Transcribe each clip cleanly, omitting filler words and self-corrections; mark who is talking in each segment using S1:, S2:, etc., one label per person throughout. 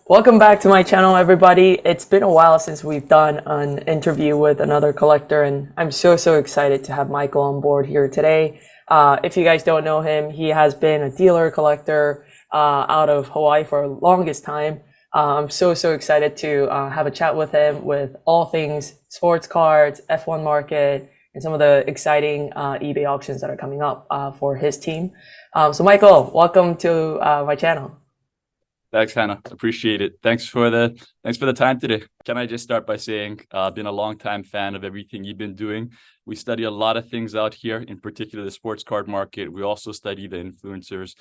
S1: Welcome back to my channel, everybody. It's been a while since we've done an interview with another collector, and I'm so excited to have Michael on board here today. If you guys don't know him, he has been a dealer collector out of Hawaii for the longest time. I'm so excited to have a chat with him with all things sports cards, F1 market, and some of the exciting eBay auctions that are coming up for his team. So Michael, welcome to my channel.
S2: Thanks, Hannah. Appreciate it. Thanks for the time today. Can I just start by saying I've been a long-time fan of everything you've been doing. We study a lot of things out here, in particular the sports card market. We also study the influencers.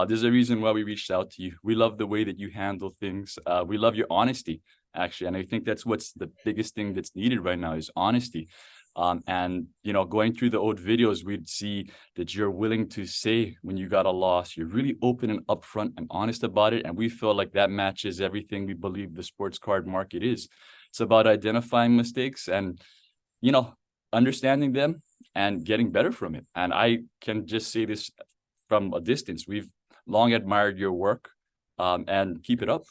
S2: There's a reason why we reached out to you. We love the way that you handle things. We love your honesty, actually, and I think that's what's the biggest thing that's needed right now is honesty. And going through the old videos, we'd see that you're willing to say when you got a loss. You're really open and upfront and honest about it, and we feel like that matches everything we believe the sports card market is. It's about identifying mistakes and understanding them and getting better from it. And I can just say this from a distance. We've long admired your work, and keep it up.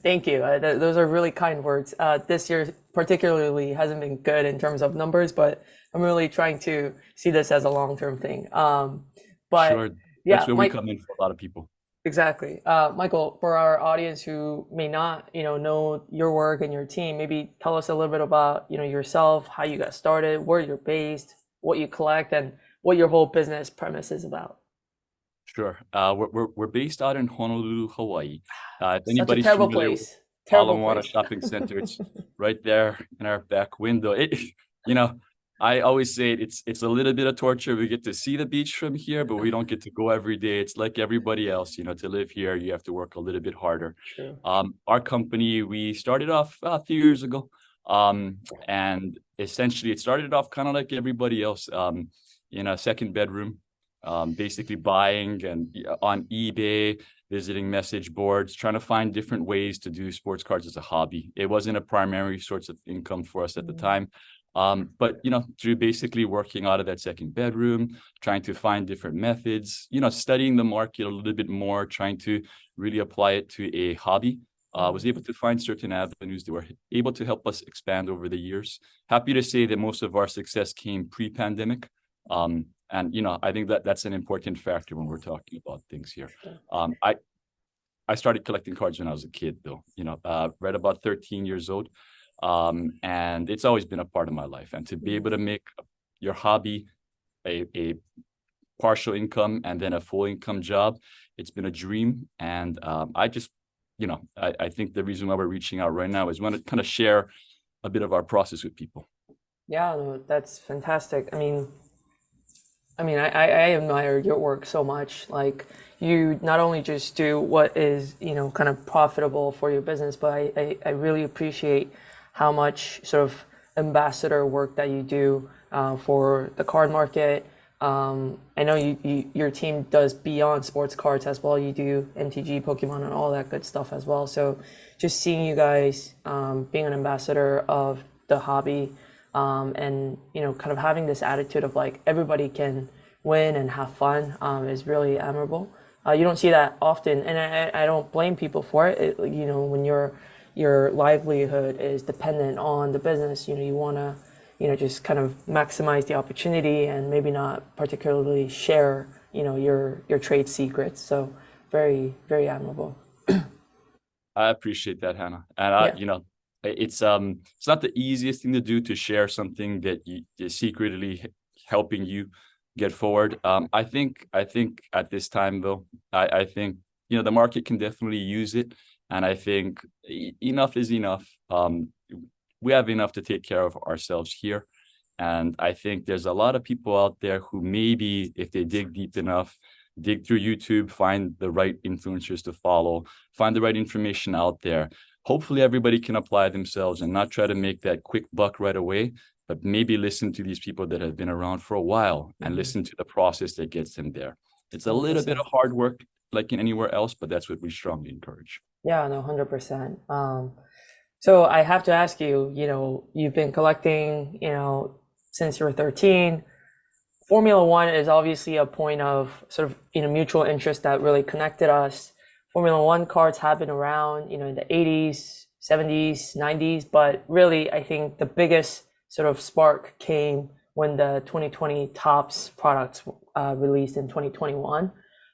S1: Thank you. Those are really kind words. This year particularly hasn't been good in terms of numbers, but I'm really trying to see this as a long-term thing. But
S2: Sure,
S1: yeah,
S2: that's where we come in for a lot of people.
S1: exactly. Michael, for our audience who may not, know your work and your team, maybe tell us a little bit about, yourself, how you got started, where you're based, what you collect, and what your whole business premise is about.
S2: Sure. We're based out in Honolulu, Hawaii. If
S1: Such a
S2: anybody's
S1: terrible
S2: familiar with
S1: place. Terrible
S2: Ala
S1: place.
S2: Shopping Center, it's right there in our back window. You know, I always say it's a little bit of torture. We get to see the beach from here, but we don't get to go every day. It's like everybody else, to live here, you have to work a little bit harder.
S1: True.
S2: Our company, we started off a few years ago, and essentially it started off kind of like everybody else, in a second bedroom. Basically buying and on eBay, visiting message boards, trying to find different ways to do sports cards as a hobby. It wasn't a primary source of income for us at the time. But through basically working out of that second bedroom, trying to find different methods, studying the market a little bit more, trying to really apply it to a hobby, was able to find certain avenues that were able to help us expand over the years. Happy to say that most of our success came pre-pandemic. And I think that's an important factor when we're talking about things here. I started collecting cards when I was a kid, though. Right about 13 years old, and it's always been a part of my life. And to be able to make your hobby a partial income and then a full income job, it's been a dream. And I just, I think the reason why we're reaching out right now is want to kind of share a bit of our process with people.
S1: Yeah, no, that's fantastic. I admire your work so much. Like, you not only just do what is, kind of profitable for your business, but I really appreciate how much sort of ambassador work that you do for the card market. I know your team does beyond sports cards as well. You do MTG, Pokemon, and all that good stuff as well. So just seeing you guys being an ambassador of the hobby, and kind of having this attitude of like everybody can win and have fun is really admirable. You don't see that often, and I don't blame people for it. When your livelihood is dependent on the business, you want to just kind of maximize the opportunity and maybe not particularly share your trade secrets. So very admirable.
S2: I appreciate that, Hannah. And
S1: Yeah.
S2: it's not the easiest thing to do, to share something that is secretly helping you get forward. I think at this time, though, I think the market can definitely use it, and I think enough is enough. We have enough to take care of ourselves here, and I think there's a lot of people out there who maybe, if they dig deep enough, dig through YouTube, find the right influencers to follow, find the right information out there. Hopefully everybody can apply themselves and not try to make that quick buck right away, but maybe listen to these people that have been around for a while and listen to the process that gets them there. It's a little bit of hard work like in anywhere else, but that's what we strongly encourage.
S1: Yeah, no, 100%. So I have to ask you, you've been collecting, since you were 13. Formula One is obviously a point of sort of, mutual interest that really connected us. Formula One cards have been around, in the 80s, 70s, 90s, but really, I think the biggest sort of spark came when the 2020 Topps products released in 2021.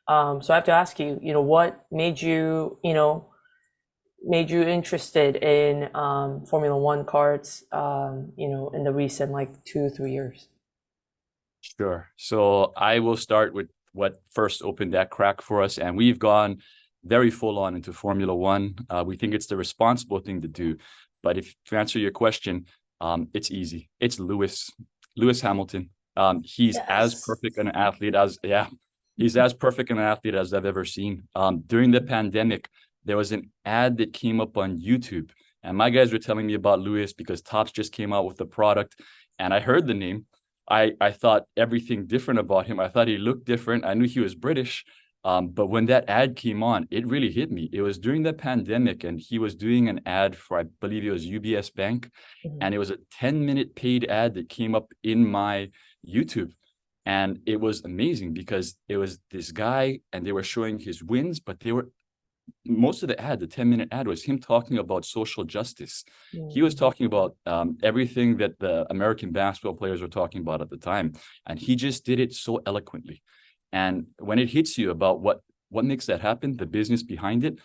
S1: So I have to ask you, what made you interested in Formula One cards, in the recent like 2, 3 years?
S2: Sure. So I will start with what first opened that crack for us, and we've gone very full on into Formula One. We think it's the responsible thing to do. But if to answer your question, it's easy. It's Lewis Hamilton. He's as
S1: Yes.
S2: perfect an athlete as he's as perfect an athlete as I've ever seen. During the pandemic, there was an ad that came up on YouTube, and my guys were telling me about Lewis because Topps just came out with the product, and I heard the name. I thought everything different about him. I thought he looked different. I knew he was British. But when that ad came on, it really hit me. It was during the pandemic, and he was doing an ad for, I believe it was UBS Bank.
S1: Mhm.
S2: And it was a 10-minute paid ad that came up in my YouTube. And it was amazing because it was this guy and they were showing his wins, but most of the ad, the 10-minute ad, was him talking about social justice. He was
S1: Mhm.
S2: talking about everything that the American basketball players were talking about at the time. And he just did it so eloquently. And when it hits you about what makes that happen, the business behind it,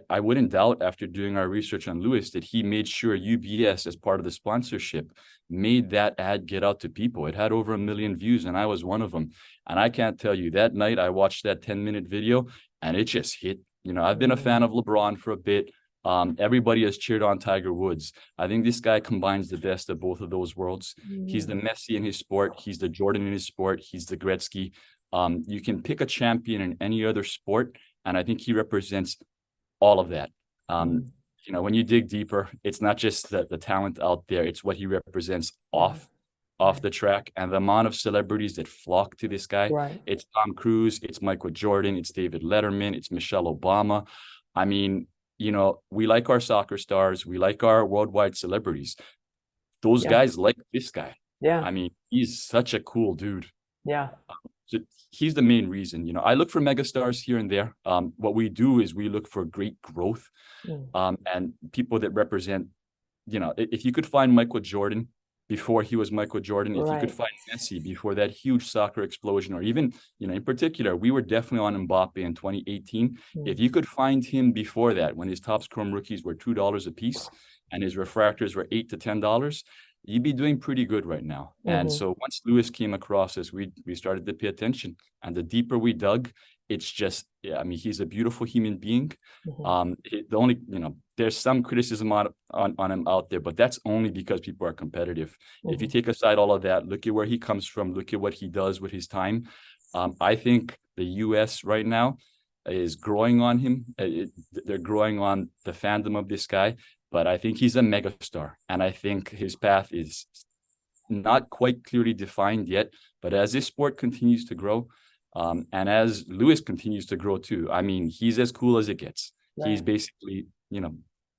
S2: I wouldn't doubt after doing our research on Lewis that he made sure UBS, as part of the sponsorship, made that ad get out to people. It had over 1 million views, and I was one of them. And I can't tell you, that night I watched that 10-minute video and it just hit. I've been a fan of LeBron for a bit. Everybody has cheered on Tiger Woods. I think this guy combines the best of both of those worlds. He's the
S1: Mhm.
S2: Messi in his sport. He's the Jordan in his sport. He's the Gretzky. You can pick a champion in any other sport, and I think he represents all of that. Um,
S1: Mhm.
S2: when you dig deeper, it's not just the talent out there; it's what he represents
S1: Right.
S2: off
S1: Right.
S2: the track, and the amount of celebrities that flock to this guy.
S1: Right.
S2: It's Tom Cruise, it's Michael Jordan, it's David Letterman, it's Michelle Obama. I mean, we like our soccer stars, we like our worldwide celebrities. Those
S1: Yeah.
S2: guys like this guy.
S1: Yeah.
S2: I mean, he's such a cool dude.
S1: Yeah.
S2: So he's the main reason. I look for megastars here and there. What we do is we look for great growth,
S1: Mm.
S2: and people that represent. If you could find Michael Jordan before he was Michael Jordan, if you could
S1: Right.
S2: find Messi before that huge soccer explosion, or even, in particular, we were definitely on Mbappe in 2018.
S1: Mm.
S2: If you could find him before that, when his Topps Chrome rookies were $2 a piece and his refractors were $8 to $10, you'd be doing pretty good right now. And
S1: Mhm.
S2: so once Lewis came across us, we started to pay attention. And the deeper we dug, it's just, yeah, I mean, he's a beautiful human being.
S1: Mhm.
S2: The only, there's some criticism on him out there, but that's only because people are competitive. If you
S1: Mhm.
S2: take aside all of that, look at where he comes from, look at what he does with his time. I think the US right now is growing on him. They're growing on the fandom of this guy, but I think he's a megastar, and I think his path is not quite clearly defined yet. But as this sport continues to grow, and as Lewis continues to grow too, I mean, he's as cool as it gets. He's
S1: Right.
S2: basically,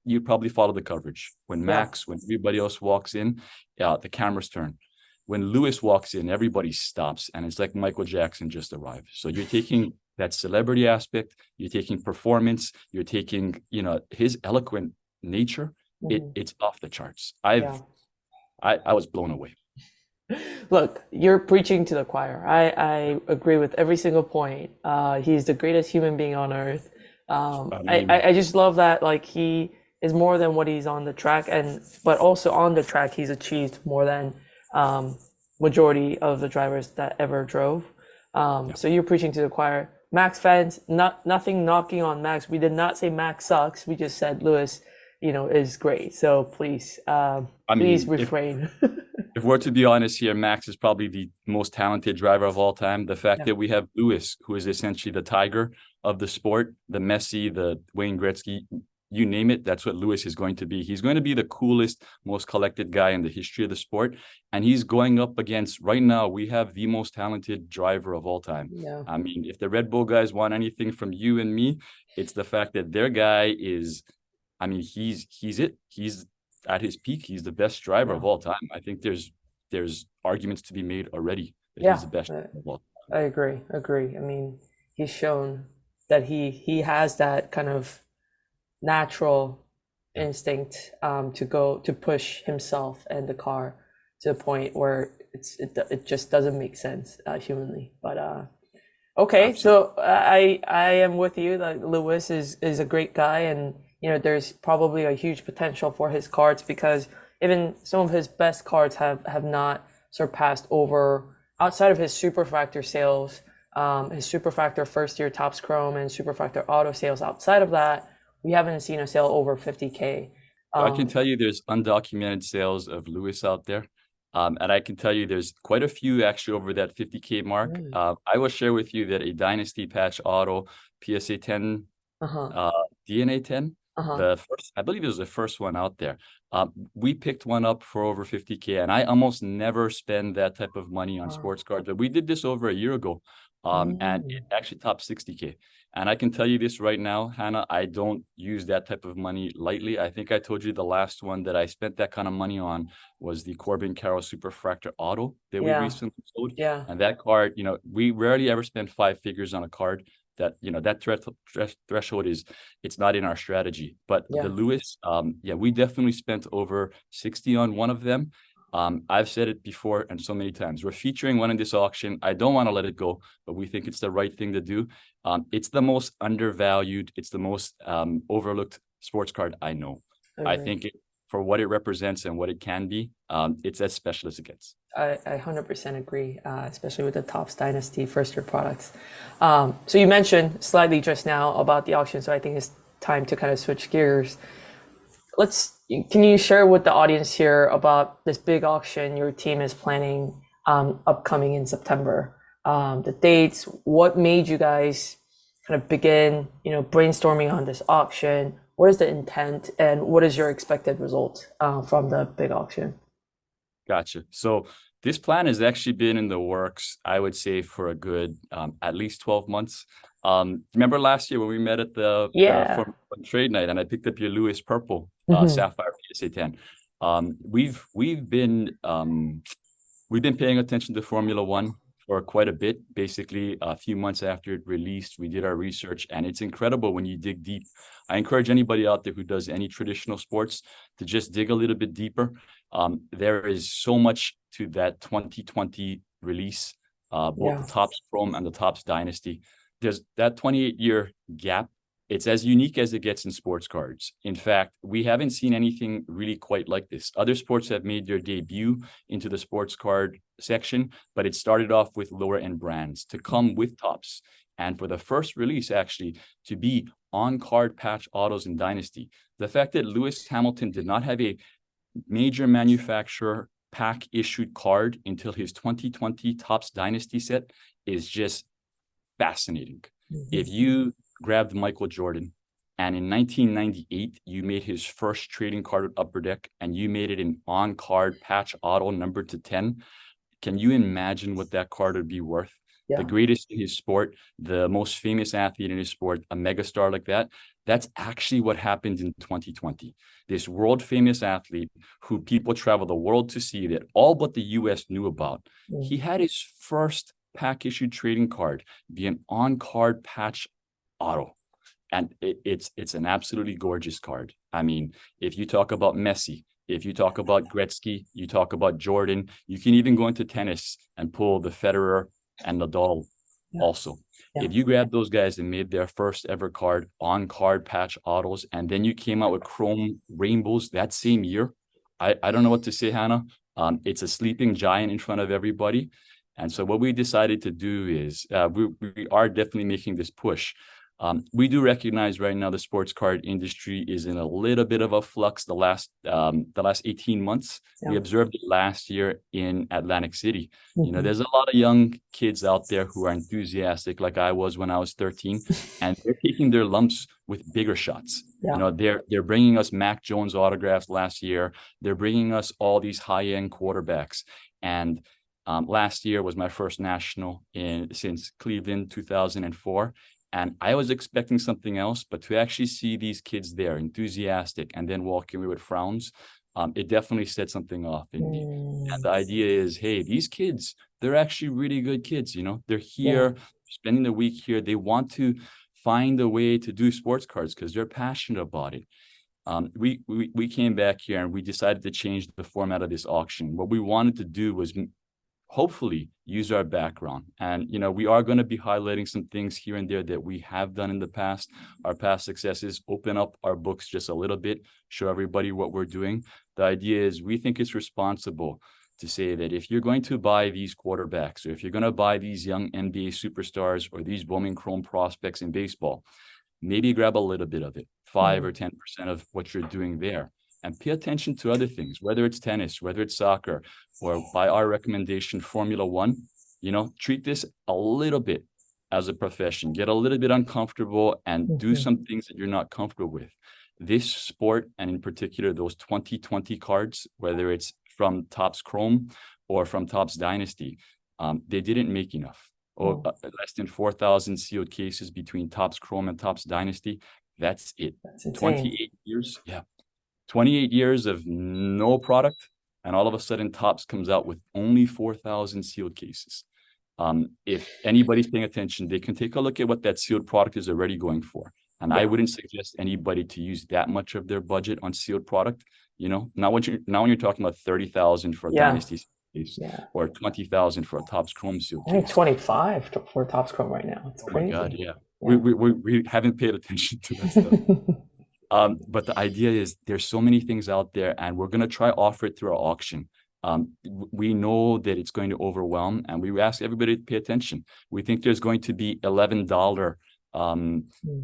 S2: you probably follow the coverage.
S1: Yeah.
S2: When everybody else walks in, the cameras turn. When Lewis walks in, everybody stops, and it's like Michael Jackson just arrived. So you're taking that celebrity aspect, you're taking performance, you're taking, his eloquent nature.
S1: Mhm.
S2: It's off the charts.
S1: Yeah.
S2: I was blown away.
S1: Look, you're preaching to the choir. I agree with every single point. He's the greatest human being on earth.
S2: I
S1: I,
S2: mean,
S1: I I just love that like he is more than what he's on the track, and but also on the track he's achieved more than um, majority of the drivers that ever drove.
S2: yeah.
S1: So you're preaching to the choir. Max fans, nothing knocking on Max. We did not say Max sucks. We just said Lewis, is great. So please,
S2: I
S1: please
S2: mean,
S1: refrain.
S2: if we're to be honest here, Max is probably the most talented driver of all time. The fact
S1: Yeah.
S2: that we have Lewis, who is essentially the tiger of the sport, the Messi, the Wayne Gretzky, you name it, that's what Lewis is going to be. He's going to be the coolest, most collected guy in the history of the sport. And he's going up against, right now, we have the most talented driver of all time.
S1: Yeah.
S2: I mean, if the Red Bull guys want anything from you and me, it's the fact that their guy is, I mean, he's it. He's at his peak. He's the best driver
S1: Yeah.
S2: of all time. I think there's arguments to be made already that he's
S1: Yeah.
S2: the best
S1: I,
S2: of all time.
S1: I agree. Agree. I mean, he's shown. that he has that kind of natural
S2: Yeah.
S1: instinct to go to push himself and the car to a point where it just doesn't make sense humanly. But okay,
S2: Absolutely.
S1: so I am with you that Lewis is a great guy, and there's probably a huge potential for his cards because even some of his best cards have not surpassed over outside of his superfractor sales, his superfractor first year Topps Chrome and superfractor auto sales. Outside of that, we haven't seen a sale over 50K.
S2: I can
S1: Um,
S2: tell you there's undocumented sales of Lewis out there. And I can tell you there's quite a few actually over that 50K mark.
S1: really?
S2: I will share with you that a Dynasty Patch Auto PSA 10,
S1: Uh-huh.
S2: uh, DNA 10,
S1: Uh-huh.
S2: the first, I believe it was the first one out there. We picked one up for over 50K, and I almost never spend that type of money on
S1: Wow.
S2: sports cards. But we did this over a year ago, and it
S1: Mm.
S2: actually topped 60K. And I can tell you this right now, Hannah, I don't use that type of money lightly. I think I told you the last one that I spent that kind of money on was the Corbin Carroll Superfractor Auto that we
S1: Yeah.
S2: recently sold.
S1: Yeah.
S2: And that card, we rarely ever spend 5 figures on a card. That that threshold is, it's not in our strategy. But the
S1: Yeah.
S2: Lewis, yeah, we definitely spent over 60 on one of them. I've said it before and so many times. We're featuring one in this auction. I don't want to let it go, but we think it's the right thing to do. It's the most undervalued, it's the most overlooked sports card I know.
S1: I
S2: I
S1: agree.
S2: think for what it represents and what it can be, it's as special as it gets.
S1: I 100% agree, especially with the Topps Dynasty first year products. So you mentioned slightly just now about the auction, so I think it's time to kind of switch gears. Can you share with the audience here about this big auction your team is planning upcoming in September? The dates, what made you guys kind of begin, brainstorming on this auction? What is the intent, and what is your expected result from the big auction?
S2: Gotcha. So this plan has actually been in the works, I would say, for a good at least 12 months. Remember last year when we met at the
S1: Yeah.
S2: Formula One trade night and I picked up your Lewis Purple
S1: Hmm.
S2: Sapphire PSA 10. We've been paying attention to Formula One for quite a bit. Basically, a few months after it released, we did our research, and it's incredible when you dig deep. I encourage anybody out there who does any traditional sports to just dig a little bit deeper. There is so much to that 2020 release, both the
S1: Yeah.
S2: Topps Chrome and the Topps Dynasty. There's that 28-year gap. It's as unique as it gets in sports cards. In fact, we haven't seen anything really quite like this. Other sports have made their debut into the sports card section, but it started off with lower end brands to come with Topps. And for the first release, actually, to be on card patch autos in Dynasty, the fact that Lewis Hamilton did not have a major manufacturer pack issued card until his 2020 Topps Dynasty set is just fascinating. If
S1: Hmm.
S2: you grabbed Michael Jordan and in 1998 you made his first trading card with Upper Deck and you made it an on-card patch auto numbered to 10, can you imagine what that card would be worth? The
S1: Yeah.
S2: greatest in his sport, the most famous athlete in his sport, a megastar like that. That's actually what happened in 2020. This world famous athlete who people travel the world to see, that all but the US knew about.
S1: Mm.
S2: He had his first pack issued trading card be an on card patch auto. And it's an absolutely gorgeous card. I mean, if you talk about Messi, if you talk about Gretzky, you talk about Jordan, you can even go into tennis and pull the Federer and Nadal
S1: Yeah.
S2: also.
S1: Yeah.
S2: If you grab those guys and made their first ever card on card patch autos, and then you came out with chrome rainbows that same year, I don't know what to say, Hannah. It's a sleeping giant in front of everybody. And so what we decided to do is we are definitely making this push. We do recognize right now the sports card industry is in a little bit of a flux the last 18 months. We
S1: Yeah.
S2: observed it last year in Atlantic City.
S1: Hmm.
S2: There's a lot of young kids out there who are enthusiastic like I was when I was 13, and they're taking their lumps with bigger shots.
S1: Yeah.
S2: They're bringing us Mac Jones autographs last year. They're bringing us all these high-end quarterbacks. And last year was my first national since Cleveland 2004. And I was expecting something else, but to actually see these kids there, enthusiastic, and then walking away with frowns, it definitely set something off in me. And
S1: Mm.
S2: the idea is, hey, these kids, they're actually really good kids. They're
S1: Yeah.
S2: here, spending the week here. They want to find a way to do sports cards because they're passionate about it. We came back here and we decided to change the format of this auction. What we wanted to do was hopefully use our background. And, we are going to be highlighting some things here and there that we have done in the past, our past successes, open up our books just a little bit, show everybody what we're doing. The idea is we think it's responsible to say that if you're going to buy these quarterbacks, or if you're going to buy these young NBA superstars or these Bowman Chrome prospects in baseball, maybe grab a little bit of it, 5 or 10% of what you're doing there. And pay attention to other things, whether it's tennis, whether it's soccer, or by our recommendation, Formula One. Treat this a little bit as a profession. Get a little bit uncomfortable and do some things that you're not comfortable with. This sport, and in particular, those 2020 cards, whether it's from Topps Chrome or from Topps Dynasty, they didn't make enough. Less than 4,000 sealed cases between Topps Chrome and Topps Dynasty. That's it.
S1: That's insane.
S2: 28 years. Yeah. 28 years of no product, and all of a sudden Topps comes out with only 4,000 sealed cases. If anybody's paying attention, they can take a look at what that sealed product is already going for. And I wouldn't suggest anybody to use that much of their budget on sealed product. Now when you're talking about 30,000 for a Dynasty case, or 20,000 for a Topps Chrome sealed case.
S1: I think 25 for Topps Chrome right now. It's crazy.
S2: Oh my God, yeah. We haven't paid attention to that stuff. But the idea is there's so many things out there, and we're going to try offer it through our auction. We know that it's going to overwhelm, and we ask everybody to pay attention. We think there's going to be $11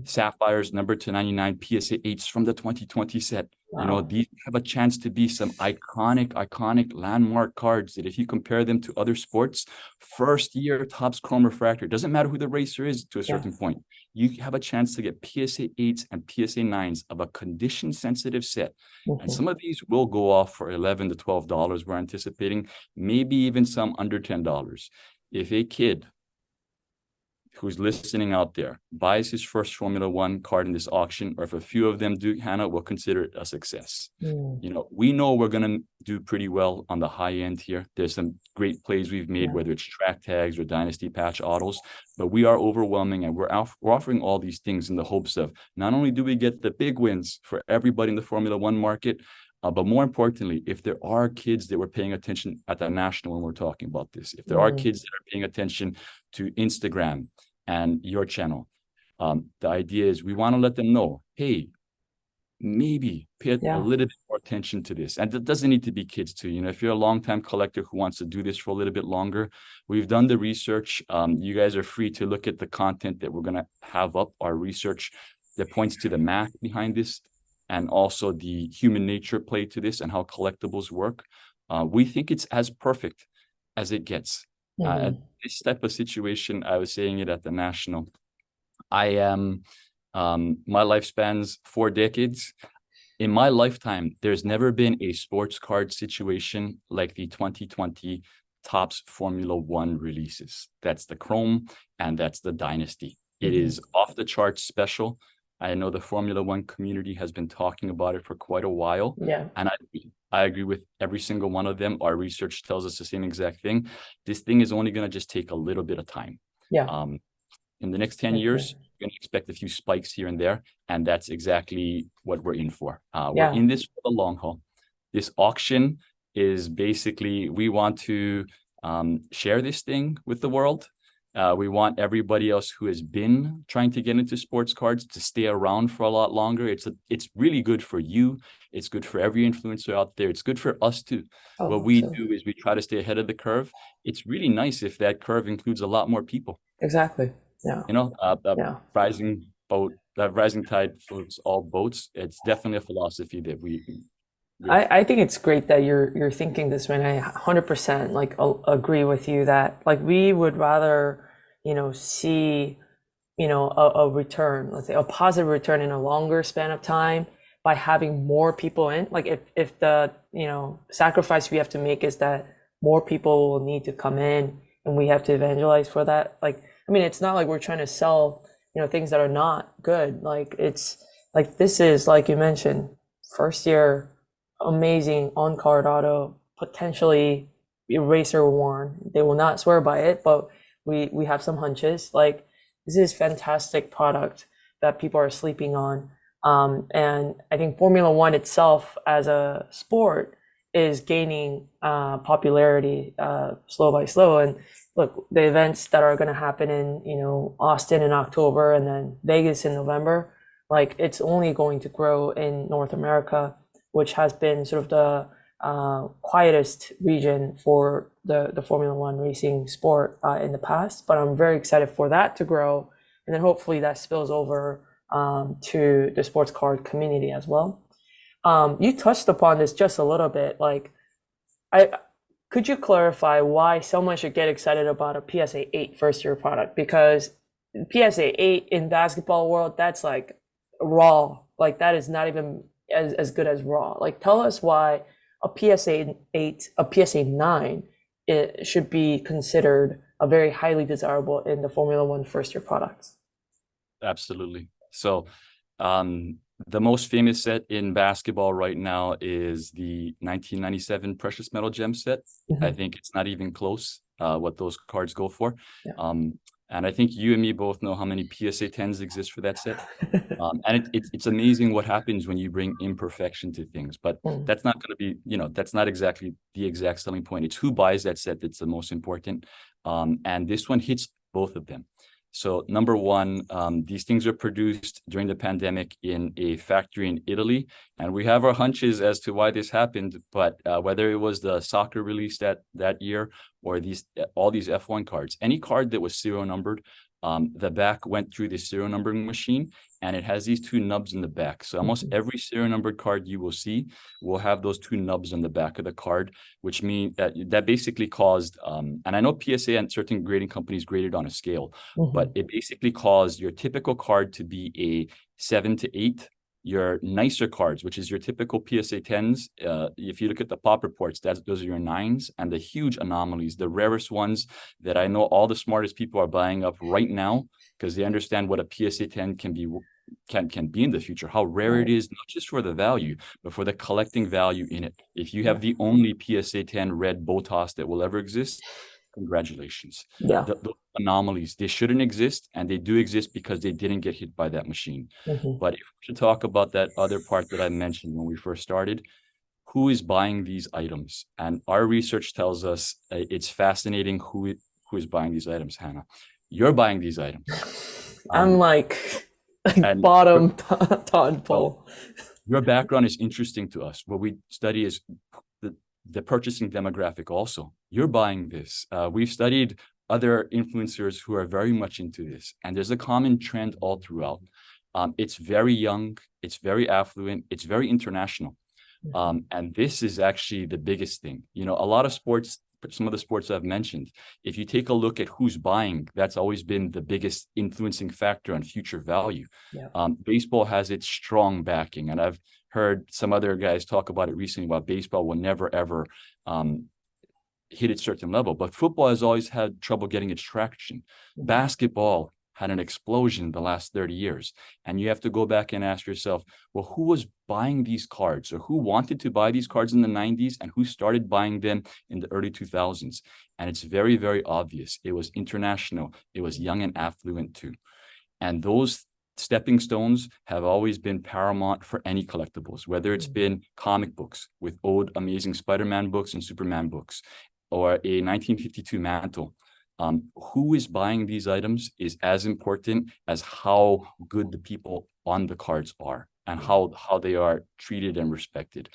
S2: Sapphires number 299 PSA 8s from the 2020 set.
S1: Wow.
S2: These have a chance to be some iconic landmark cards that if you compare them to other sports, first year Topps Chrome Refractor, doesn't matter who the racer is to a certain point, you have a chance to get PSA 8s and PSA 9s of a condition sensitive set. And some of these will go off for $11 to $12, we're anticipating, maybe even some under $10. If a kid who's listening out there buys his first Formula One card in this auction, or if a few of them do, Hannah, we'll consider it a success. We know we're going to do pretty well on the high end here. There's some great plays we've made, whether it's track tags or dynasty patch autos, but we are overwhelming, and we're offering all these things in the hopes of not only do we get the big wins for everybody in the Formula One market, but more importantly, if there are kids that were paying attention at the national when we're talking about this, if there are kids that are paying attention to Instagram and your channel, the idea is we want to let them know, hey, maybe pay a little bit more attention to this. And it doesn't need to be kids too. If you're a longtime collector who wants to do this for a little bit longer, we've done the research. You guys are free to look at the content that we're going to have up, our research that points to the math behind this, and also the human nature play to this and how collectibles work. We think it's as perfect as it gets. This type of situation, I was saying it at the National, I am, my life spans 4 decades. In my lifetime, there's never been a sports card situation like the 2020 Topps Formula One releases. That's the Chrome and that's the Dynasty. It is off the charts special. I know the Formula One community has been talking about it for quite a while. And I agree with every single one of them. Our research tells us the same exact thing. This thing is only going to just take a little bit of time. In the next 10 years, you're going to expect a few spikes here and there. And that's exactly what we're in for. We're in this for the long haul. This auction is basically, we want to share this thing with the world. We want everybody else who has been trying to get into sports cards to stay around for a lot longer. It's really good for you. It's good for every influencer out there. It's good for us too. What we do is we try to stay ahead of the curve. It's really nice if that curve includes a lot more people.
S1: Exactly.
S2: Rising boat, that rising tide floats all boats. It's definitely a philosophy that we
S1: I think it's great that you're thinking this way, and I 100% agree with you that we would rather see a return, let's say a positive return in a longer span of time by having more people in. If the sacrifice we have to make is that more people will need to come in and we have to evangelize for that. It's not like we're trying to sell things that are not good. It's this is, like you mentioned, first year amazing on-card auto, potentially eraser worn. They will not swear by it, but we have some hunches. this is fantastic product that people are sleeping on. And I think Formula One itself as a sport is gaining popularity slow by slow. And look, the events that are going to happen in, Austin in October and then Vegas in November, like it's only going to grow in North America, which has been sort of the quietest region for the Formula One racing sport in the past. But I'm very excited for that to grow, and then hopefully that spills over to the sports card community as well. You touched upon this just a little bit. Like, could you clarify why someone should get excited about a PSA 8 first year product? Because PSA 8 in basketball world, that's like raw. Like that is not even as good as raw. Like tell us why a PSA 8, a PSA 9, it should be considered a very highly desirable in the Formula One first year products.
S2: Absolutely. So the most famous set in basketball right now is the 1997 Precious Metal Gem set.
S1: Mm-hmm.
S2: I think it's not even close what those cards go for.
S1: Yeah.
S2: And I think you and me both know how many PSA 10s exist for that set. And it's amazing what happens when you bring imperfection to things. But that's not going to be, that's not exactly the exact selling point. It's who buys that set that's the most important. And this one hits both of them. So number one, these things are produced during the pandemic in a factory in Italy. And we have our hunches as to why this happened. But whether it was the soccer release that year or all these F1 cards, any card that was serial numbered, the back went through the serial numbering machine, and it has these two nubs in the back. So almost every serial numbered card you will see will have those two nubs on the back of the card, which means that basically caused, and I know PSA and certain grading companies graded on a scale, but it basically caused your typical card to be a 7 to 8. Your nicer cards, which is your typical PSA 10s, if you look at the pop reports, those are your 9s, and the huge anomalies, the rarest ones that I know all the smartest people are buying up right now because they understand what a PSA 10 can be in the future, how rare it is, not just for the value, but for the collecting value in it. If you have the only PSA 10 red Botas that will ever exist, congratulations.
S1: Yeah.
S2: The anomalies, they shouldn't exist, and they do exist because they didn't get hit by that machine. But if we should talk about that other part that I mentioned when we first started, who is buying these items? And our research tells us it's fascinating who is buying these items, Hannah. You're buying these items.
S1: I'm like bottom tadpole.
S2: Your background is interesting to us. What we study is the purchasing demographic also. You're buying this. We've studied other influencers who are very much into this, and there's a common trend all throughout. It's very young, it's very affluent, it's very international. And this is actually the biggest thing. A lot of sports, some of the sports I've mentioned, if you take a look at who's buying, that's always been the biggest influencing factor on future value. Baseball has its strong backing, and I've heard some other guys talk about it recently about baseball will never ever hit its certain level, but football has always had trouble getting its traction. Basketball had an explosion the last 30 years. And you have to go back and ask yourself, well, who was buying these cards, or who wanted to buy these cards in the 90s and who started buying them in the early 2000s? And it's very, very obvious. It was international. It was young and affluent too. And those stepping stones have always been paramount for any collectibles, whether it's been comic books with old Amazing Spider-Man books and Superman books, or a 1952 mantle. Who is buying these items is as important as how good the people on the cards are and how they are treated and respected.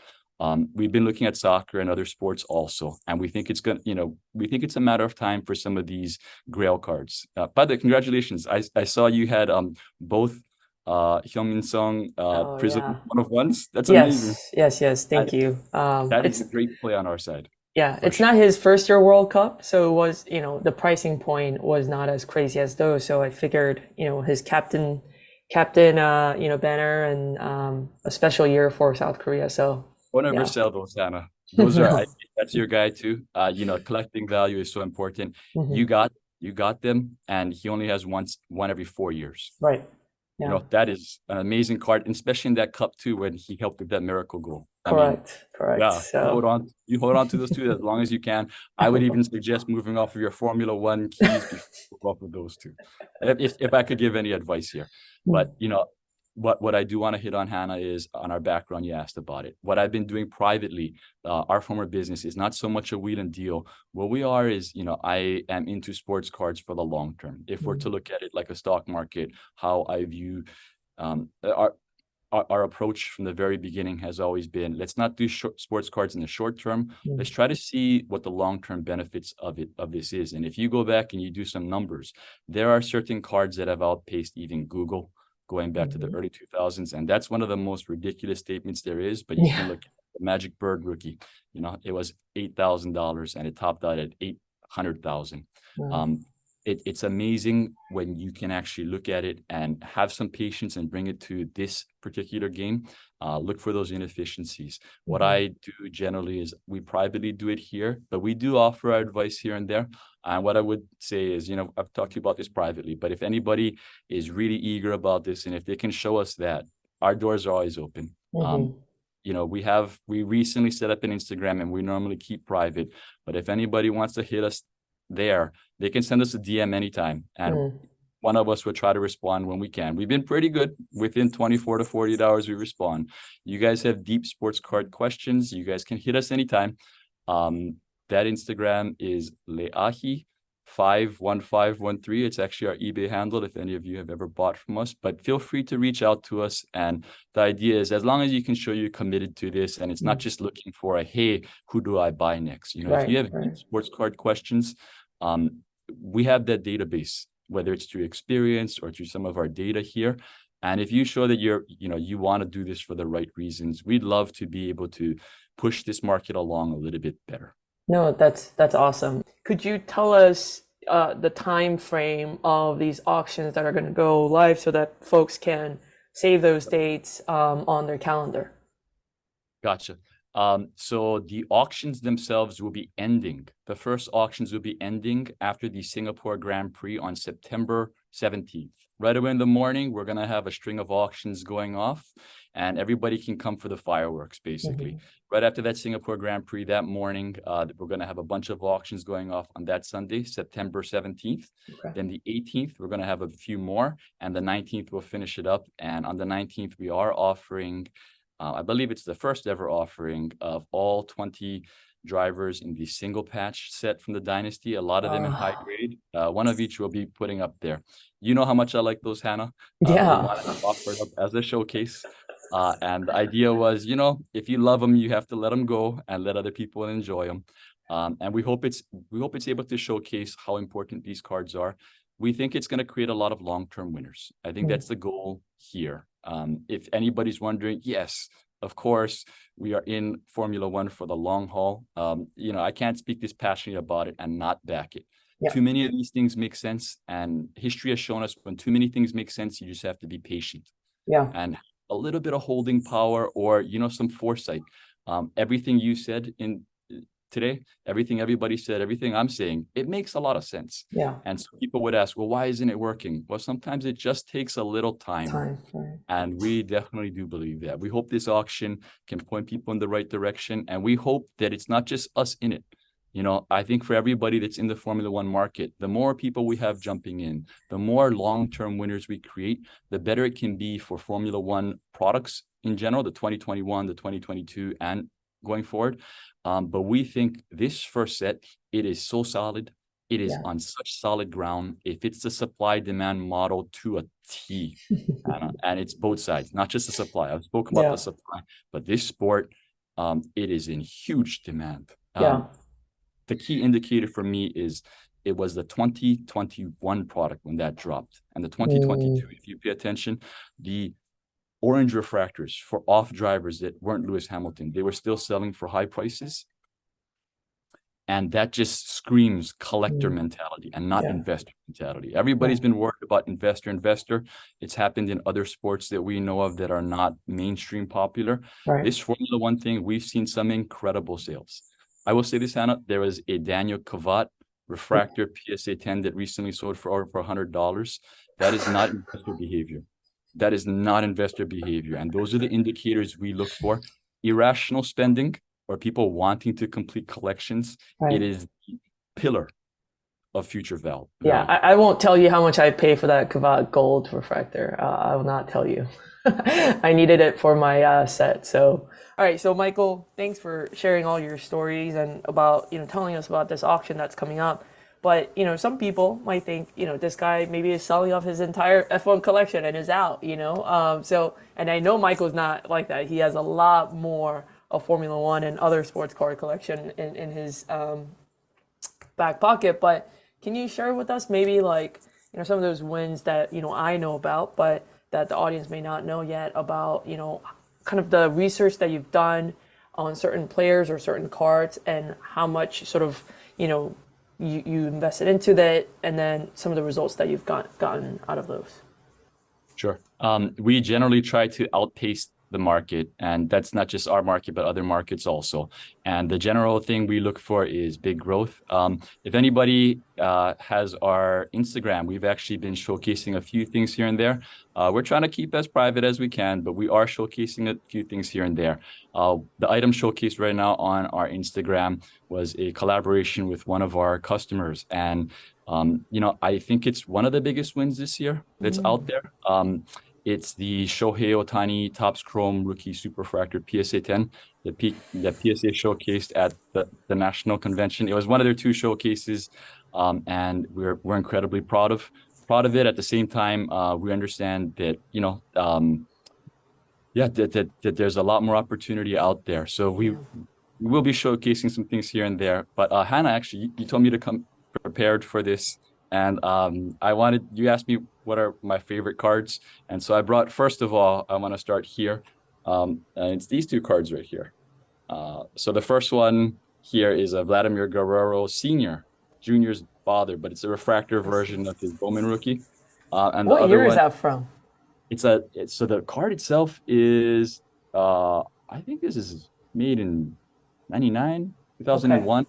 S2: We've been looking at soccer and other sports also, and we think it's a matter of time for some of these Grail cards. By the way, congratulations! I saw you had both Hyun-Min Sung Prism 1-of-1s. That's amazing.
S1: Yes. Thank you.
S2: That is a great play on our side.
S1: Yeah, it's not his first year World Cup, so it was, the pricing point was not as crazy as those. So I figured, his captain, banner and a special year for South Korea. So
S2: don't ever sell those, Hannah. Those are that's your guy too. Collecting value is so important. You got them, and he only has one every 4 years.
S1: Right.
S2: You
S1: Yeah.
S2: know, that is an amazing card, and especially in that cup too, when he helped with that miracle goal. I mean,
S1: Correct.
S2: yeah,
S1: So,
S2: you hold on to those two as long as you can. I would even suggest moving off of your Formula One keys before you move off of those two. If I could give any advice here. But you know, what I do want to hit on, Hannah, is on our background. You asked about it. What I've been doing privately, our former business, is not so much a wheel and deal. What we are is, you know, I am into sports cards for the long term. If we're to look at it like a stock market, how I view our approach from the very beginning has always been, let's not do sports cards in the short term. Let's try to see what the long-term benefits of this is. And if you go back and you do some numbers, there are certain cards that have outpaced even Google going back to the early 2000s. And that's one of the most ridiculous statements there is. But you can look at the Magic Bird rookie. You know, it was $8,000 and it topped out at 800,000. It's amazing when you can actually look at it and have some patience and bring it to this particular game. Look for those inefficiencies. What I do generally is we privately do it here, but we do offer our advice here and there. And what I would say is, you know, I've talked to you about this privately, but if anybody is really eager about this and if they can show us that, our doors are always open. You know, we recently set up an Instagram and we normally keep private, but if anybody wants to hit us there, they can send us a DM anytime, and one of us will try to respond when we can. We've been pretty good. Within 24 to 48 hours, we respond. You guys have deep sports card questions, you guys can hit us anytime. That Instagram is Leahi51513. It's actually our eBay handle if any of you have ever bought from us, but feel free to reach out to us. And the idea is, as long as you can show you're committed to this, and it's not just looking for a, hey, who do I buy next? You know, if you have sports card questions, we have that database, whether it's through experience or through some of our data here. And if you show that you want to do this for the right reasons, we'd love to be able to push this market along a little bit better.
S1: No, that's awesome. Could you tell us the time frame of these auctions that are going to go live so that folks can save those dates on their calendar?
S2: Gotcha. So the auctions themselves will be ending. The first auctions will be ending after the Singapore Grand Prix on September 17th. Right away in the morning, we're going to have a string of auctions going off, and everybody can come for the fireworks, basically. Right after that Singapore Grand Prix that morning, we're going to have a bunch of auctions going off on that Sunday, September 17th. Then the 18th, we're going to have a few more, and the 19th, we'll finish it up. And on the 19th, we are offering, I believe it's the first ever offering of all 20 drivers in the single patch set from the Dynasty, a lot of them in high grade. One of each will be putting up there. You know how much I like those, Hannah. We wanted to offer it up as a showcase. And the idea was, you know, if you love them, you have to let them go and let other people enjoy them. And we hope it's able to showcase how important these cards are. We think it's going to create a lot of long-term winners. I think that's the goal here. If anybody's wondering, yes, of course, we are in Formula One for the long haul. You know, I can't speak this passionately about it and not back it. Too many of these things make sense, and history has shown us when too many things make sense, you just have to be patient. And a little bit of holding power, or, you know, some foresight. Everything you said today, everything everybody said, everything I'm saying, it makes a lot of sense. And so people would ask, well, why isn't it working? Well, sometimes it just takes a little time. And we definitely do believe that. We hope this auction can point people in the right direction. And we hope that it's not just us in it. You know, I think for everybody that's in the Formula One market, the more people we have jumping in, the more long-term winners we create, the better it can be for Formula One products in general, the 2021, the 2022, and going forward. But we think this first set, it is so solid. It is on such solid ground. It fits the supply-demand model to a T. And it's both sides, not just the supply. I've spoken about the supply, but this sport, it is in huge demand. The key indicator for me is it was the 2021 product when that dropped. And the 2022, if you pay attention, the orange refractors for off drivers that weren't Lewis Hamilton, they were still selling for high prices. And that just screams collector mentality and not investor mentality. Everybody's been worried about investor. It's happened in other sports that we know of that are not mainstream popular. This Formula One thing, we've seen some incredible sales. I will say this, Hannah, there was a Daniel Kvyat refractor PSA 10 that recently sold for over $100. That is not investor behavior. that is not investor behavior. And those are the indicators we look for. Irrational spending or people wanting to complete collections, it
S1: Right.
S2: is the pillar of future
S1: Yeah,
S2: value.
S1: I won't tell you how much I pay for that Kavak gold refractor. I will not tell you. I needed it for my set. So, all right. So, Michael, thanks for sharing all your stories and about telling us about this auction that's coming up. But some people might think this guy maybe is selling off his entire F1 collection and is out. So and I know Michael's not like that. He has a lot more of Formula One and other sports car collection in his back pocket. But can you share with us maybe like some of those wins that I know about, but that the audience may not know yet about kind of the research that you've done on certain players or certain cards and how much sort of you invested into that, and then some of the results that you've gotten out of those.
S2: Sure. We generally try to outpace the market, and that's not just our market, but other markets also. And the general thing we look for is big growth. If anybody has our Instagram, we've actually been showcasing a few things here and there. We're trying to keep as private as we can, but we are showcasing a few things here and there. The item showcased right now on our Instagram was a collaboration with one of our customers. And I think it's one of the biggest wins this year that's out there. It's the Shohei Ohtani Topps Chrome Rookie Superfractor PSA 10, the PSA showcased at the National Convention. It was one of their two showcases, and we're incredibly proud of it. At the same time, we understand that that there's a lot more opportunity out there. So we will be showcasing some things here and there. But Hannah, actually, you told me to come prepared for this. And you asked me what are my favorite cards. And so I brought, first of all, I want to start here. And it's these two cards right here. So the first one here is a Vladimir Guerrero Sr., Jr.'s father, but it's a refractor version of his Bowman rookie. And
S1: What
S2: the other
S1: year is
S2: one,
S1: that from?
S2: so the card itself is, I think this is made in 99,
S1: Okay,
S2: 2001.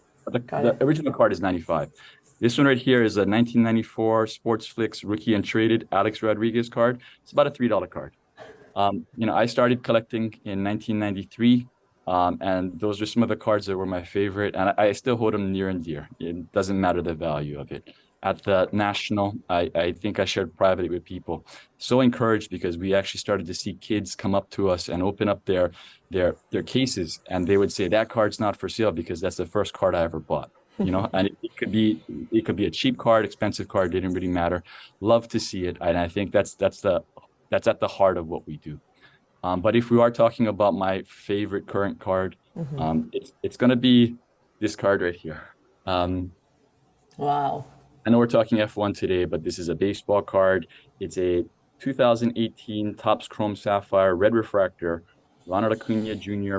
S1: got
S2: The
S1: it.
S2: original card is 95. This one right here is a 1994 Sports Flicks Rookie and Traded Alex Rodriguez card. It's about a $3 card. I started collecting in 1993, and those are some of the cards that were my favorite, and I still hold them near and dear. It doesn't matter the value of it. At the National, I think I shared privately with people. So encouraged because we actually started to see kids come up to us and open up their cases, and they would say that card's not for sale because that's the first card I ever bought. And it could be a cheap card, expensive card, didn't really matter. Love to see it, and I think that's at the heart of what we do. But if we are talking about my favorite current card, it's going to be this card right here.
S1: Wow.
S2: I know we're talking F1 today, but this is a baseball card. It's a 2018 Topps Chrome Sapphire Red Refractor, Ronald Acuna Jr.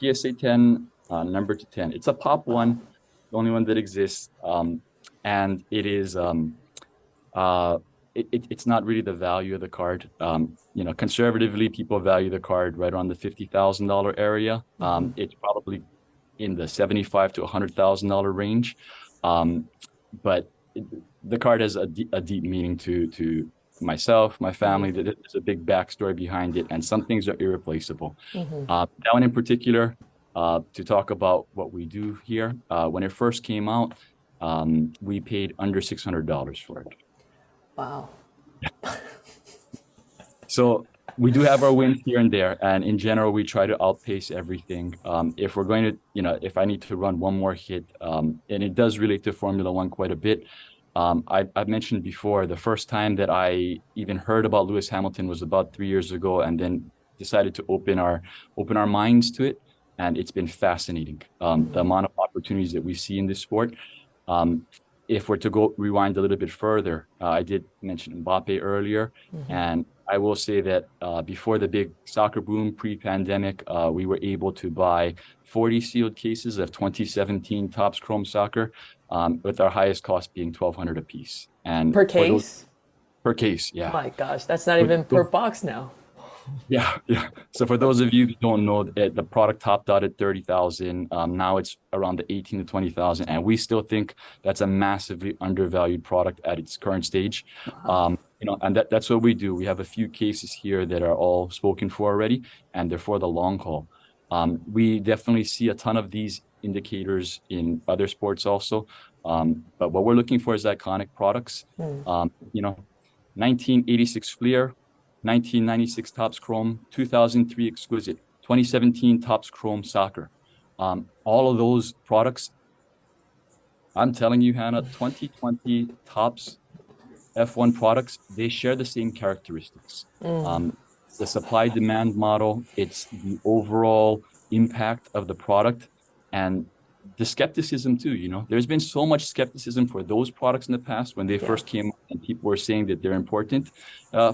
S2: PSA 10, number to 10. It's a pop one, the only one that exists. And it is it's not really the value of the card. Conservatively, people value the card right around the $50,000 area. It's probably in the $75,000 to $100,000 range. But the card has a deep meaning to myself, my family. There's a big backstory behind it, and some things are irreplaceable. That one in particular, to talk about what we do here, when it first came out, we paid under $600 for it.
S1: Wow.
S2: So we do have our wins here and there, and in general, we try to outpace everything. If we're going to, if I need to run one more hit, and it does relate to Formula One quite a bit. I've mentioned before, the first time that I even heard about Lewis Hamilton was about 3 years ago, and then decided to open our minds to it, and it's been fascinating. The amount of opportunities that we see in this sport. If we're to go rewind a little bit further, I did mention Mbappe earlier, and I will say that before the big soccer boom pre-pandemic, we were able to buy 40 sealed cases of 2017 Topps Chrome Soccer, with our highest cost being $1,200 a piece. And
S1: Per case?
S2: Per case, yeah.
S1: My gosh, that's not even per box now.
S2: Yeah. So for those of you who don't know, the product topped out at 30,000. Now it's around the 18 to 20,000, and we still think that's a massively undervalued product at its current stage. And that's what we do. We have a few cases here that are all spoken for already, and they're for the long haul. We definitely see a ton of these indicators in other sports also. But what we're looking for is iconic products.
S1: Mm.
S2: 1986 Fleer, 1996 Topps Chrome, 2003 Exquisite, 2017 Topps Chrome Soccer. All of those products, I'm telling you, Hannah, 2020 Topps F1 products, they share the same characteristics. It's the supply demand model, it's the overall impact of the product, and the skepticism too. There's been so much skepticism for those products in the past when they
S1: Yeah.
S2: first came and people were saying that they're important.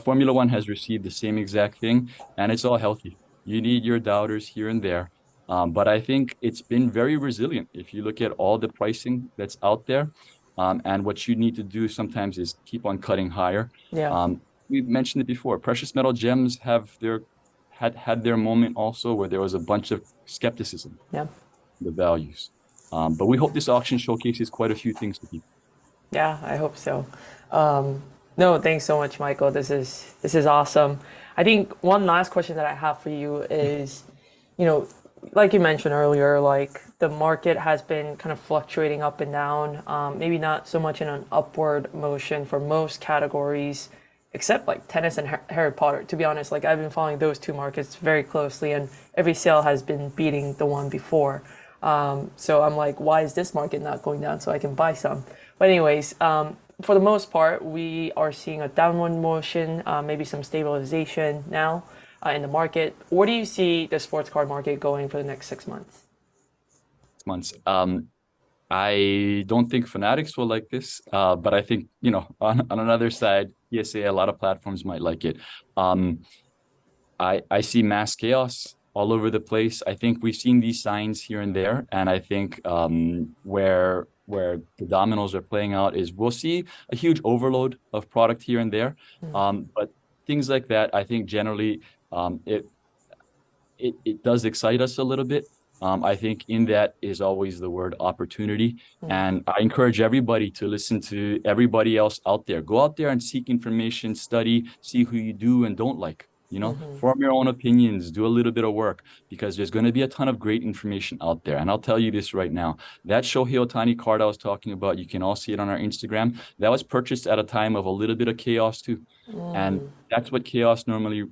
S2: Formula One has received the same exact thing, and it's all healthy. You need your doubters here and there. But I think it's been very resilient. If you look at all the pricing that's out there, and what you need to do sometimes is keep on cutting higher.
S1: Yeah.
S2: We've mentioned it before. Precious metal gems had their moment also where there was a bunch of skepticism,
S1: Yeah.
S2: the values. But we hope this auction showcases quite a few things to people.
S1: Yeah, I hope so. No, thanks so much, Michael. This is awesome. I think one last question that I have for you is, you know, like you mentioned earlier, like the market has been kind of fluctuating up and down. Maybe not so much in an upward motion for most categories, except like tennis and Harry Potter. To be honest, like I've been following those two markets very closely, and every sale has been beating the one before. So I'm like, why is this market not going down so I can buy some? But anyways, for the most part, we are seeing a downward motion, maybe some stabilization now in the market. Where do you see the sports card market going for the next 6 months?
S2: Months. I don't think fanatics will like this, but I think, on another side, PSA, a lot of platforms might like it. I see mass chaos all over the place. I think we've seen these signs here and there, and I think where the dominoes are playing out is we'll see a huge overload of product here and there. But things like that, I think generally it does excite us a little bit. I think in that is always the word opportunity. And I encourage everybody to listen to everybody else out there. Go out there and seek information, study, see who you do and don't like. Form your own opinions, do a little bit of work, because there's going to be a ton of great information out there. And I'll tell you this right now, that Shohei Ohtani card I was talking about, you can all see it on our Instagram. That was purchased at a time of a little bit of chaos too. And that's what chaos normally,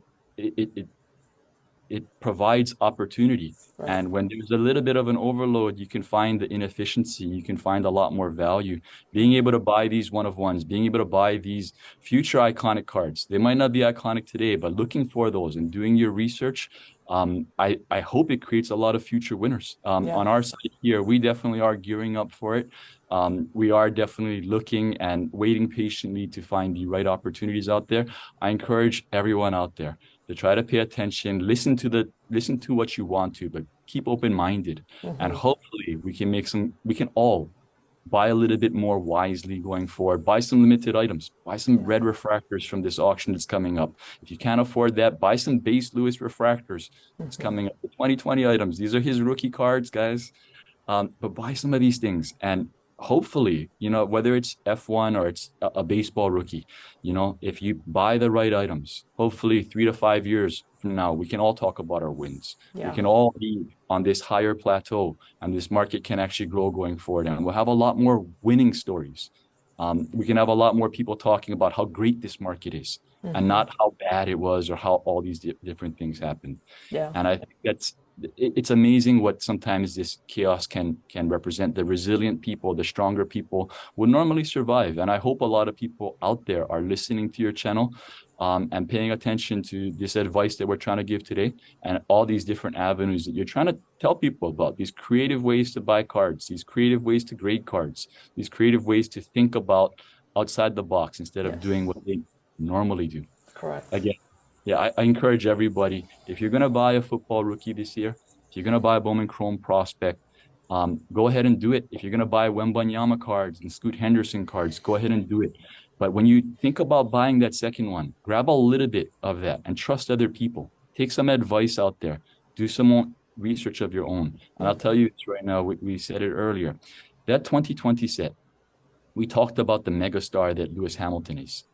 S2: it provides opportunity.
S1: Right.
S2: And when there's a little bit of an overload, you can find the inefficiency, you can find a lot more value. Being able to buy these one-of-ones, being able to buy these future iconic cards. They might not be iconic today, but looking for those and doing your research, I hope it creates a lot of future winners. On our side here, we definitely are gearing up for it. We are definitely looking and waiting patiently to find the right opportunities out there. I encourage everyone out there to try to pay attention, listen to what you want to, but keep open-minded. And hopefully we can all buy a little bit more wisely going forward. Buy some limited items, buy some red refractors from this auction that's coming up. If you can't afford that, buy some base Lewis refractors. It's coming up. The 2020 items. These are his rookie cards, guys. But buy some of these things, and hopefully, whether it's F1 or it's a baseball rookie, if you buy the right items, hopefully 3 to 5 years from now, we can all talk about our wins. We can all be on this higher plateau, and this market can actually grow going forward. And we'll have a lot more winning stories. We can have a lot more people talking about how great this market is and not how bad it was or how all these different things happened.
S1: Yeah.
S2: And I think it's amazing what sometimes this chaos can represent. The resilient people, the stronger people will normally survive. And I hope a lot of people out there are listening to your channel and paying attention to this advice that we're trying to give today, and all these different avenues that you're trying to tell people about, these creative ways to buy cards, these creative ways to grade cards, these creative ways to think about outside the box instead of doing what they normally do.
S1: Correct.
S2: Again, I encourage everybody, if you're going to buy a football rookie this year, if you're going to buy a Bowman Chrome prospect, go ahead and do it. If you're going to buy Wembanyama cards and Scoot Henderson cards, go ahead and do it. But when you think about buying that second one, grab a little bit of that and trust other people. Take some advice out there. Do some research of your own. And I'll tell you this right now, we said it earlier. That 2020 set, we talked about the megastar that Lewis Hamilton is.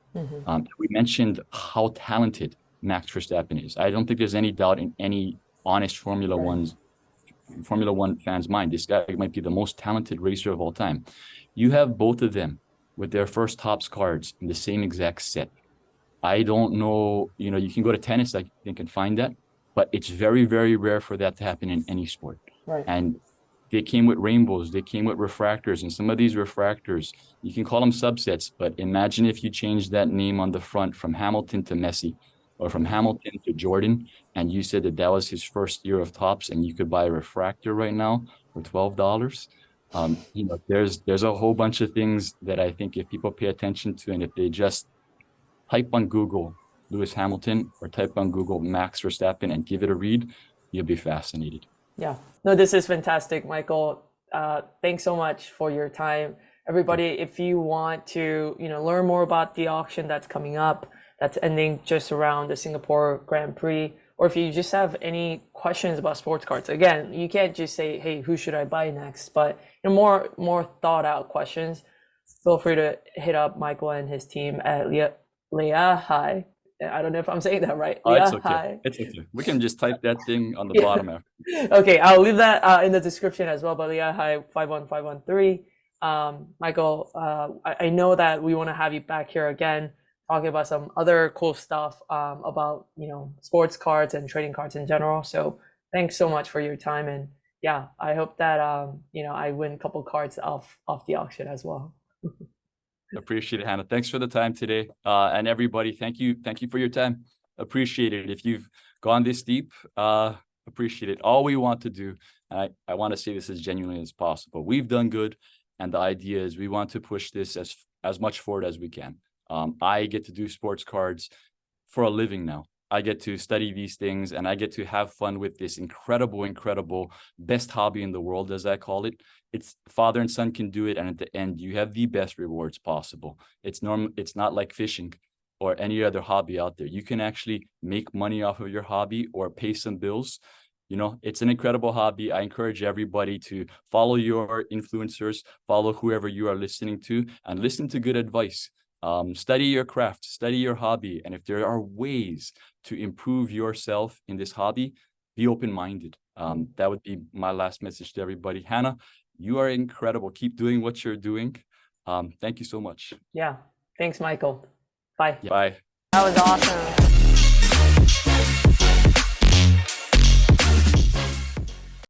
S2: We mentioned how talented Max Verstappen is. I don't think there's any doubt in any honest Formula One fan's mind. This guy might be the most talented racer of all time. You have both of them with their first Topps cards in the same exact set. I don't know, you can go to tennis, I think, and find that, but it's very, very rare for that to happen in any sport.
S1: Right.
S2: And they came with rainbows, they came with refractors, and some of these refractors, you can call them subsets, but imagine if you change that name on the front from Hamilton to Messi, or from Hamilton to Jordan, and you said that was his first year of Topps, and you could buy a refractor right now for $12. There's a whole bunch of things that I think if people pay attention to, and if they just type on Google Lewis Hamilton or type on Google Max Verstappen and give it a read, you'll be fascinated.
S1: Yeah. No, this is fantastic, Michael. Thanks so much for your time. Everybody, if you want to, learn more about the auction that's coming up, that's ending just around the Singapore Grand Prix, or if you just have any questions about sports cards, again, you can't just say, hey, who should I buy next? But more thought out questions, feel free to hit up Michael and his team at Leahai. I don't know if I'm saying that right.
S2: Oh, it's okay. It's okay. We can just type that thing on the bottom after.
S1: Okay, I'll leave that in the description as well. But Leahai 51513. Michael, I know that we want to have you back here again, talking about some other cool stuff about sports cards and trading cards in general. So thanks so much for your time, and yeah, I hope that I win a couple cards off the auction as well.
S2: Appreciate it, Hannah. Thanks for the time today. And everybody, thank you for your time. Appreciate it. If you've gone this deep, appreciate it. All we want to do, and I want to say this as genuinely as possible, we've done good, and the idea is we want to push this as much forward as we can. I get to do sports cards for a living now. I get to study these things, and I get to have fun with this incredible best hobby in the world, as I call it. It's father and son can do it, and at the end you have the best rewards possible. It's not like fishing or any other hobby out there. You can actually make money off of your hobby or pay some bills. It's an incredible hobby. I encourage everybody to follow your influencers, follow whoever you are listening to, and listen to good advice. Study your craft, study your hobby, and if there are ways to improve yourself in this hobby, be open-minded. That would be my last message to everybody. Hannah, you are incredible. Keep doing what you're doing. Thank you so much.
S1: Yeah. Thanks, Michael. Bye.
S2: Bye.
S1: That was awesome.